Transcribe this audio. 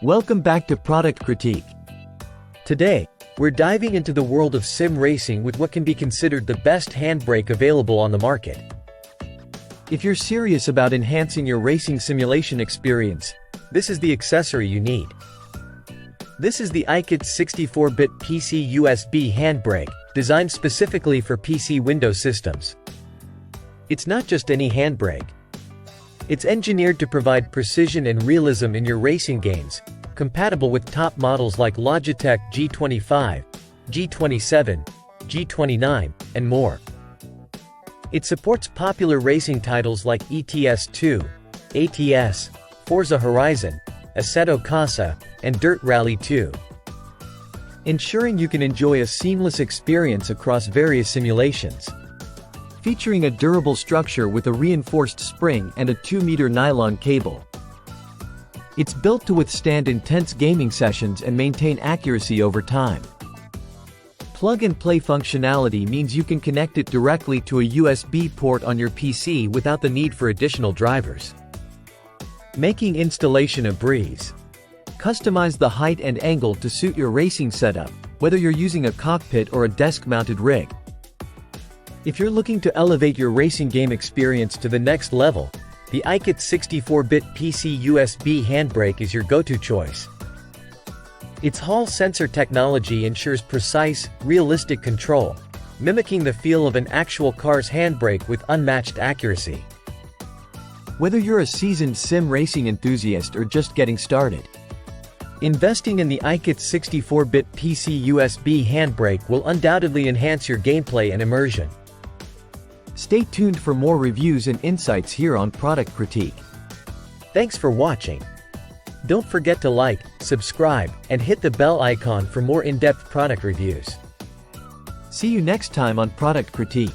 Welcome back to Product Critique. Today, we're diving into the world of sim racing with what can be considered the best handbrake available on the market. If you're serious about enhancing your racing simulation experience, this is the accessory you need. This is the aikeec 64Bit PC USB handbrake, designed specifically for PC Windows systems. It's not just any handbrake. It's engineered to provide precision and realism in your racing games, compatible with top models like Logitech G25, G27, G29, and more. It supports popular racing titles like ETS2, ATS, Forza Horizon, Assetto Corsa, and Dirt Rally 2. Ensuring you can enjoy a seamless experience across various simulations. Featuring a durable structure with a reinforced spring and a 2-meter nylon cable. It's built to withstand intense gaming sessions and maintain accuracy over time. Plug-and-play functionality means you can connect it directly to a USB port on your PC without the need for additional drivers. Making installation a breeze. Customize the height and angle to suit your racing setup, whether you're using a cockpit or a desk-mounted rig. If you're looking to elevate your racing game experience to the next level, the aikeec 64Bit PC USB handbrake is your go-to choice. Its Hall sensor technology ensures precise, realistic control, mimicking the feel of an actual car's handbrake with unmatched accuracy. Whether you're a seasoned sim racing enthusiast or just getting started, investing in the aikeec 64Bit PC USB handbrake will undoubtedly enhance your gameplay and immersion. Stay tuned for more reviews and insights here on Product Critique. Thanks for watching. Don't forget to like, subscribe, and hit the bell icon for more in-depth product reviews. See you next time on Product Critique.